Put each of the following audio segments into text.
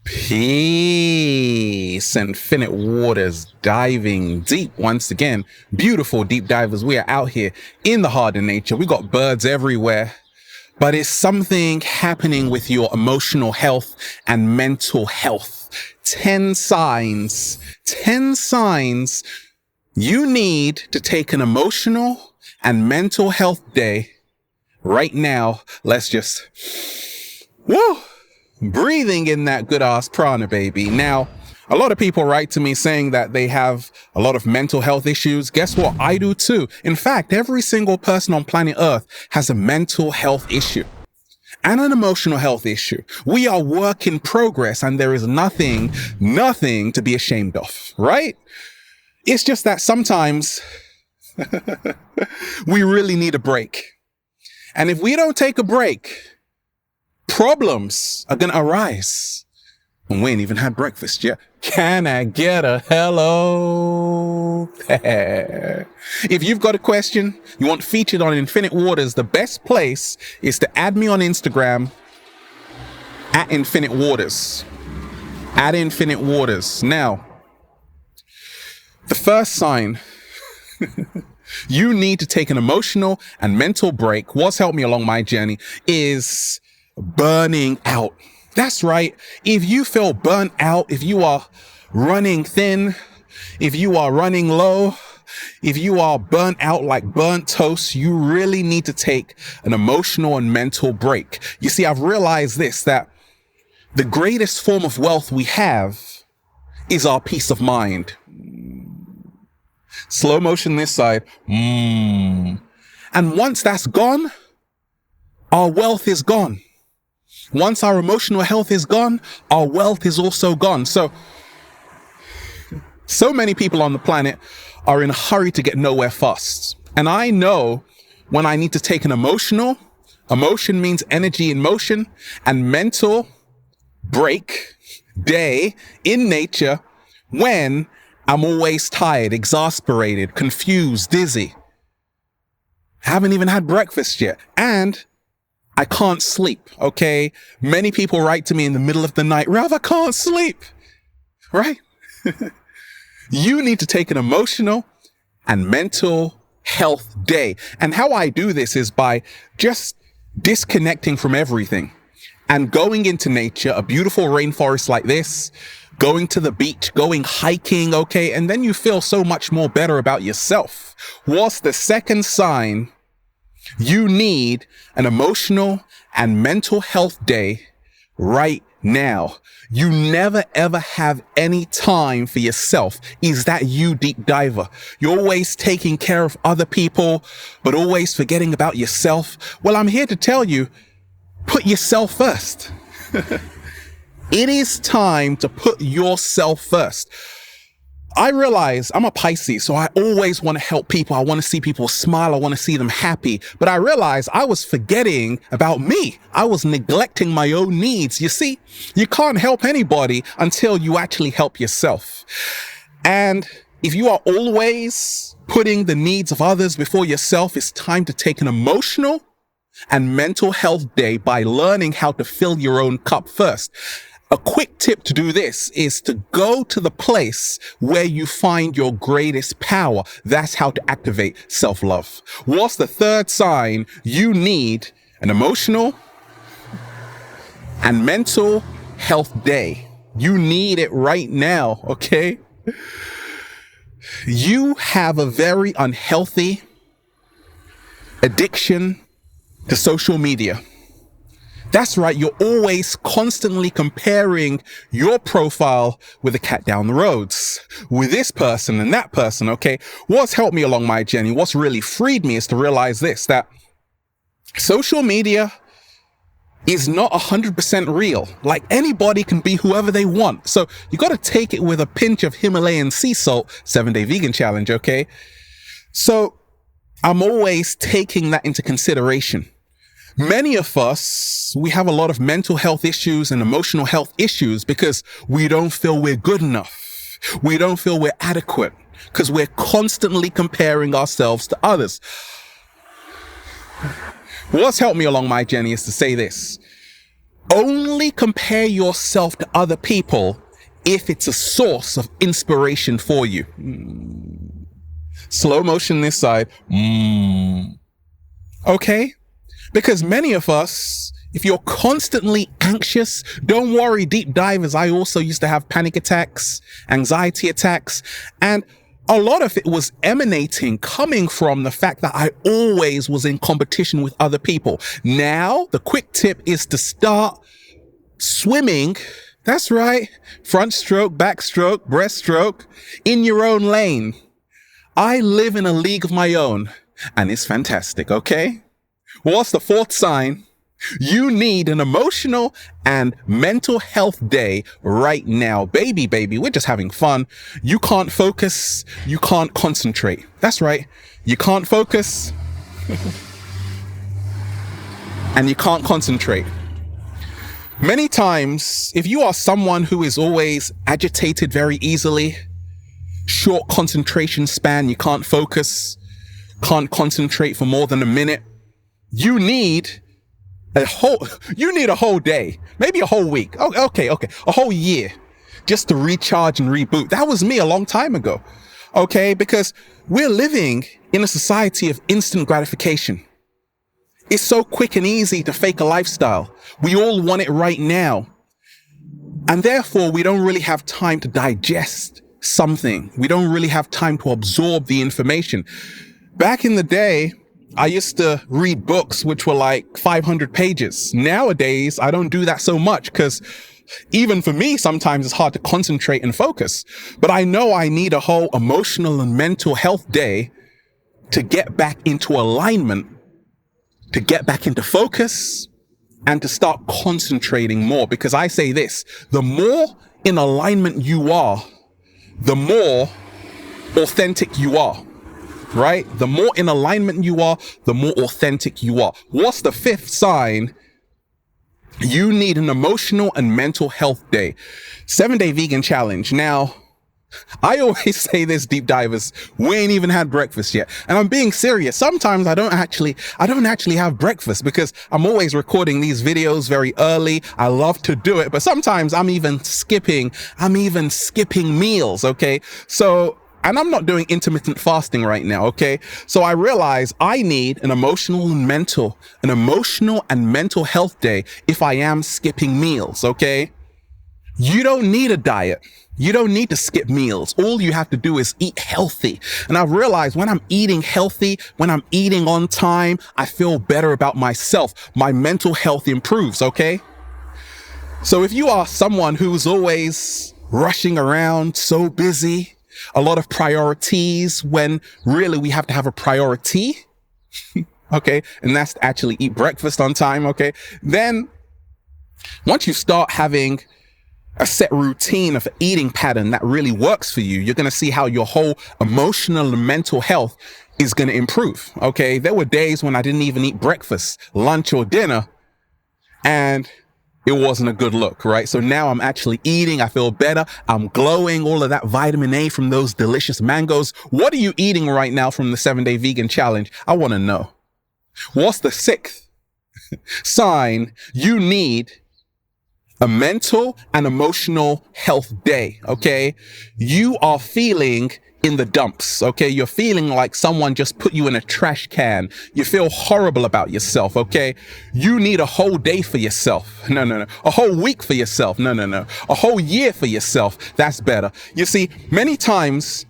Peace, infinite waters, diving deep once again. Beautiful deep divers. We are out here in the heart of nature. We got birds everywhere, but it's something happening with your emotional health and mental health. 10 signs you need to take an emotional and mental health day right now. Let's just, woo! Breathing in that good ass prana, baby. Now, a lot of people write to me saying that they have a lot of mental health issues. Guess what? I do too. In fact, every single person on planet Earth has a mental health issue and an emotional health issue. We are work in progress, and there is nothing to be ashamed of, right? It's just that sometimes we really need a break. And if we don't take a break, problems are going to arise. And we ain't even had breakfast yet. Can I get a hello there? If you've got a question you want featured on Infinite Waters, the best place is to add me on Instagram at Infinite Waters. At Infinite Waters. Now, the first sign you need to take an emotional and mental break, what's helped me along my journey, is burning out. That's right. If you feel burnt out, if you are running thin, if you are running low, if you are burnt out like burnt toast, you really need to take an emotional and mental break. You see, I've realized this, that the greatest form of wealth we have is our peace of mind. Slow motion this side. And once that's gone, our wealth is gone. Once our emotional health is gone, our wealth is also gone. So many people on the planet are in a hurry to get nowhere fast. And I know when I need to take an emotion means energy in motion, and mental break day in nature when I'm always tired, exasperated, confused, dizzy. Haven't even had breakfast yet. And I can't sleep, okay? Many people write to me in the middle of the night, Ralph, I can't sleep, right? You need to take an emotional and mental health day. And how I do this is by just disconnecting from everything and going into nature, a beautiful rainforest like this, going to the beach, going hiking, okay? And then you feel so much more better about yourself. What's the second sign? You need an emotional and mental health day right now. You never ever have any time for yourself. Is that you, deep diver? You're always taking care of other people, but always forgetting about yourself. Well, I'm here to tell you, put yourself first. It is time to put yourself first. I realize I'm a Pisces, so I always want to help people. I want to see people smile. I want to see them happy. But I realized I was forgetting about me. I was neglecting my own needs. You see, you can't help anybody until you actually help yourself. And if you are always putting the needs of others before yourself, it's time to take an emotional and mental health day by learning how to fill your own cup first. A quick tip to do this is to go to the place where you find your greatest power. That's how to activate self-love. What's the third sign? You need an emotional and mental health day. You need it right now, okay? You have a very unhealthy addiction to social media. That's right. You're always constantly comparing your profile with the cat down the roads, with this person and that person. Okay. What's helped me along my journey, what's really freed me, is to realize this, that social media is not 100% real. Like, anybody can be whoever they want. So you got to take it with a pinch of Himalayan sea salt, 7-day vegan challenge. Okay. So I'm always taking that into consideration. Many of us, we have a lot of mental health issues and emotional health issues because we don't feel we're good enough. We don't feel we're adequate because we're constantly comparing ourselves to others. What's helped me along my journey is to say this. Only compare yourself to other people if it's a source of inspiration for you. Slow motion this side. Okay? Because many of us, if you're constantly anxious, don't worry, deep divers. I also used to have panic attacks, anxiety attacks, and a lot of it was coming from the fact that I always was in competition with other people. Now, the quick tip is to start swimming. That's right. Front stroke, backstroke, breaststroke in your own lane. I live in a league of my own and it's fantastic. Okay. What's the fourth sign? You need an emotional and mental health day right now. Baby, we're just having fun. You can't focus. You can't concentrate. That's right. You can't focus and you can't concentrate. Many times, if you are someone who is always agitated very easily, short concentration span, you can't focus, can't concentrate for more than a minute, you need a whole day, maybe a whole week. Oh, okay. A whole year just to recharge and reboot. That was me a long time ago. Okay. Because we're living in a society of instant gratification. It's so quick and easy to fake a lifestyle. We all want it right now. And therefore we don't really have time to digest something. We don't really have time to absorb the information. Back in the day, I used to read books which were like 500 pages. Nowadays, I don't do that so much because even for me, sometimes it's hard to concentrate and focus. But I know I need a whole emotional and mental health day to get back into alignment, to get back into focus, and to start concentrating more. Because I say this, the more in alignment you are, the more authentic you are. Right? The more in alignment you are, the more authentic you are. What's the fifth sign? You need an emotional and mental health day. 7-day vegan challenge. Now, I always say this, deep divers, we ain't even had breakfast yet. And I'm being serious. Sometimes I don't actually have breakfast because I'm always recording these videos very early. I love to do it, but sometimes I'm even skipping meals. Okay. And I'm not doing intermittent fasting right now, okay? So I realize I need an emotional and mental health day if I am skipping meals, okay? You don't need a diet. You don't need to skip meals. All you have to do is eat healthy. And I've realized when I'm eating healthy, when I'm eating on time, I feel better about myself. My mental health improves, okay? So if you are someone who's always rushing around, so busy, a lot of priorities when really we have to have a priority, okay? And that's to actually eat breakfast on time, okay? Then once you start having a set routine of eating pattern that really works for you, you're going to see how your whole emotional and mental health is going to improve, okay? There were days when I didn't even eat breakfast, lunch or dinner, and it wasn't a good look, right? So now I'm actually eating. I feel better. I'm glowing, all of that vitamin A from those delicious mangoes. What are you eating right now from the 7-day vegan challenge? I want to know. What's the sixth sign? You need a mental and emotional health day, okay? You are feeling in the dumps, okay? You're feeling like someone just put you in a trash can. You feel horrible about yourself, okay? You need a whole day for yourself. No. A whole week for yourself. No. A whole year for yourself. That's better. You see, many times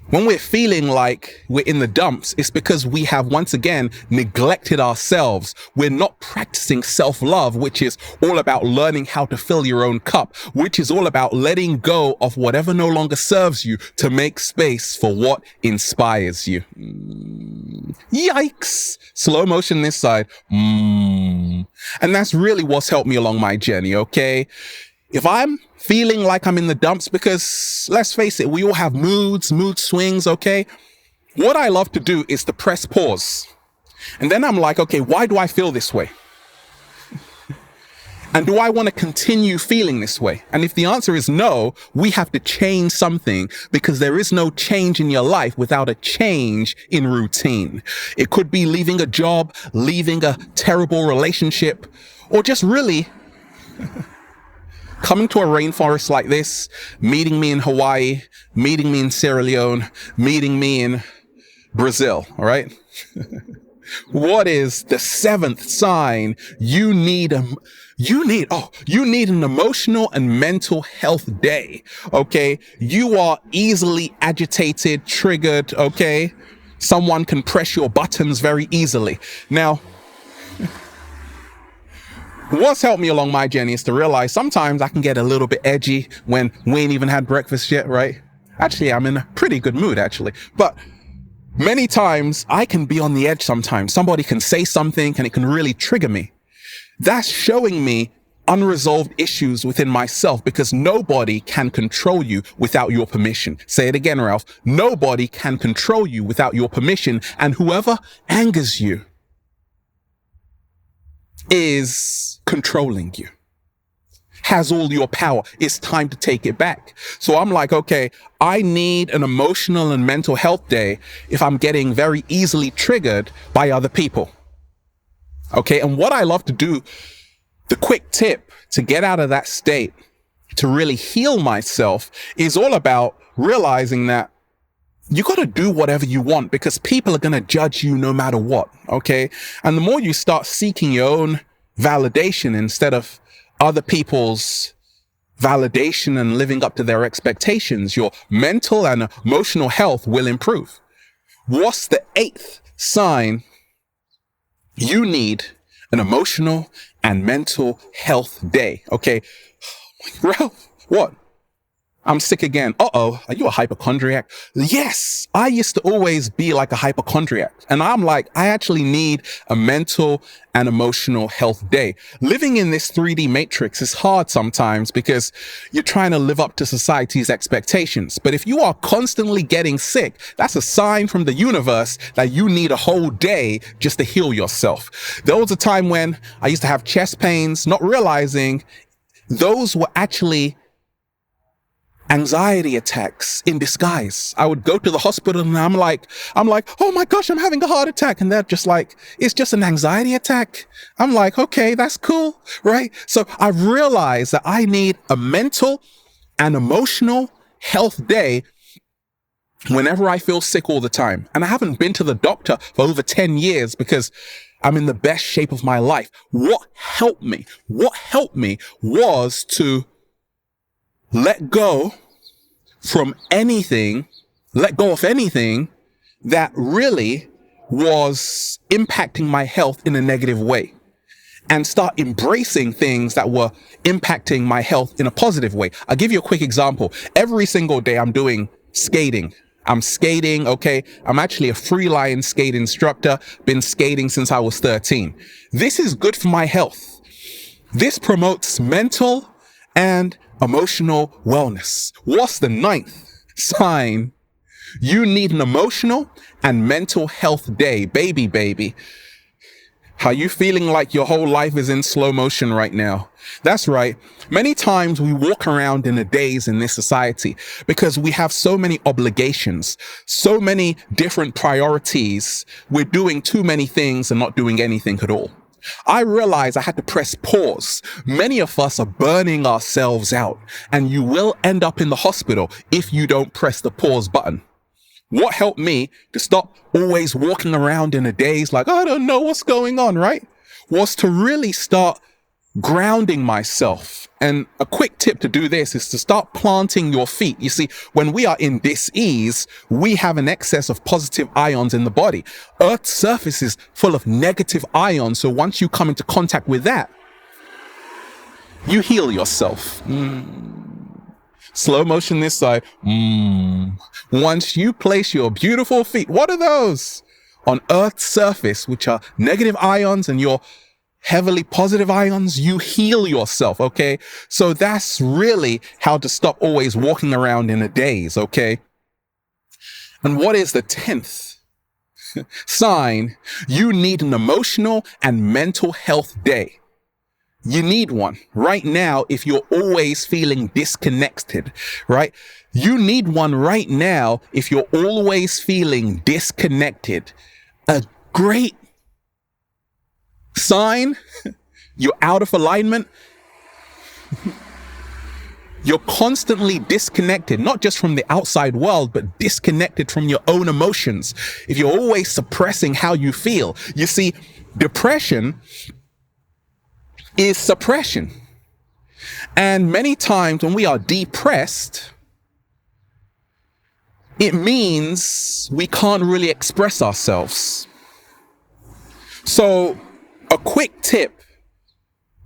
when we're feeling like we're in the dumps, it's because we have once again neglected ourselves. We're not practicing self-love, which is all about learning how to fill your own cup, which is all about letting go of whatever no longer serves you to make space for what inspires you. Yikes. Slow motion this side. And that's really what's helped me along my journey, okay? If I'm feeling like I'm in the dumps, because let's face it, we all have mood swings, okay? What I love to do is to press pause. And then I'm like, okay, why do I feel this way? And do I want to continue feeling this way? And if the answer is no, we have to change something, because there is no change in your life without a change in routine. It could be leaving a job, leaving a terrible relationship, or just really Coming to a rainforest like this, meeting me in Hawaii, meeting me in Sierra Leone, meeting me in Brazil, all right? What is the seventh sign? You need an emotional and mental health day, okay? You are easily agitated, triggered, okay? Someone can press your buttons very easily. Now, what's helped me along my journey is to realize sometimes I can get a little bit edgy when we ain't even had breakfast yet, right? Actually, I'm in a pretty good mood, actually. But many times I can be on the edge sometimes. Somebody can say something and it can really trigger me. That's showing me unresolved issues within myself, because nobody can control you without your permission. Say it again, Ralph. Nobody can control you without your permission. And whoever angers you is controlling you, has all your power. It's time to take it back. So I'm like, okay, I need an emotional and mental health day if I'm getting very easily triggered by other people. Okay, and what I love to do, the quick tip to get out of that state, to really heal myself, is all about realizing that you got to do whatever you want, because people are going to judge you no matter what, okay? And the more you start seeking your own validation instead of other people's validation and living up to their expectations, your mental and emotional health will improve. What's the eighth sign? You need an emotional and mental health day, okay? Ralph, what? I'm sick again. Uh-oh, are you a hypochondriac? Yes, I used to always be like a hypochondriac. And I'm like, I actually need a mental and emotional health day. Living in this 3D matrix is hard sometimes because you're trying to live up to society's expectations. But if you are constantly getting sick, that's a sign from the universe that you need a whole day just to heal yourself. There was a time when I used to have chest pains, not realizing those were actually anxiety attacks in disguise. I would go to the hospital and I'm like, oh my gosh, I'm having a heart attack. And they're just like, it's just an anxiety attack. I'm like, okay, that's cool, right? So I've realized that I need a mental and emotional health day whenever I feel sick all the time. And I haven't been to the doctor for over 10 years because I'm in the best shape of my life. What helped me was to let go of anything that really was impacting my health in a negative way, and start embracing things that were impacting my health in a positive way. I'll give you a quick example. Every single day I'm doing skating. I'm skating, okay? I'm actually a freeline skate instructor, been skating since I was 13. This is good for my health. This promotes mental and emotional wellness. What's the ninth sign? You need an emotional and mental health day. Baby. Are you feeling like your whole life is in slow motion right now? That's right. Many times we walk around in a daze in this society because we have so many obligations, so many different priorities. We're doing too many things and not doing anything at all. I realized I had to press pause. Many of us are burning ourselves out, and you will end up in the hospital if you don't press the pause button. What helped me to stop always walking around in a daze like, I don't know what's going on, right? Was to really start grounding myself. And a quick tip to do this is to start planting your feet. You see, when we are in dis-ease, we have an excess of positive ions in the body. Earth's surface is full of negative ions. So once you come into contact with that, you heal yourself. Slow motion this side. Once you place your beautiful feet, what are those? On Earth's surface, which are negative ions, and your heavily positive ions, you heal yourself, okay? So that's really how to stop always walking around in a daze, okay? And what is the 10th sign? You need an emotional and mental health day. You need one right now if you're always feeling disconnected, right? You need one right now if you're always feeling disconnected. A great sign you're out of alignment You're constantly disconnected, not just from the outside world, but disconnected from your own emotions. If you're always suppressing how you feel, you see, depression is suppression. And many times when we are depressed, it means we can't really express ourselves. So a quick tip,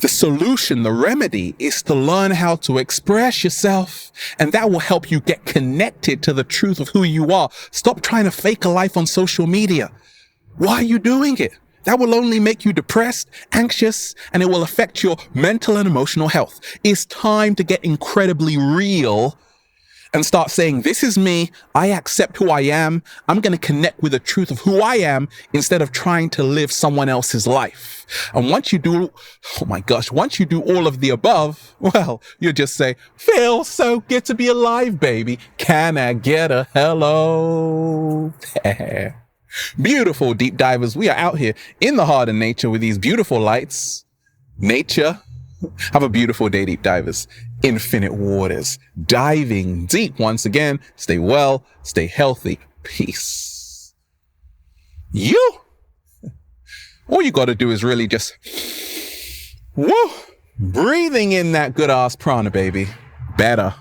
the solution, the remedy is to learn how to express yourself, and that will help you get connected to the truth of who you are. Stop trying to fake a life on social media. Why are you doing it? That will only make you depressed, anxious, and it will affect your mental and emotional health. It's time to get incredibly real and start saying, this is me. I accept who I am. I'm going to connect with the truth of who I am instead of trying to live someone else's life. And once you do, once you do all of the above, well, you just say, feels so good to be alive, baby. Can I get a hello? Beautiful deep divers. We are out here in the heart of nature with these beautiful lights. Nature. Have a beautiful day, deep divers. Infinite waters, diving deep once again. Stay well, stay healthy. Peace. All you got to do is really just, breathing in that good ass prana, baby. Better.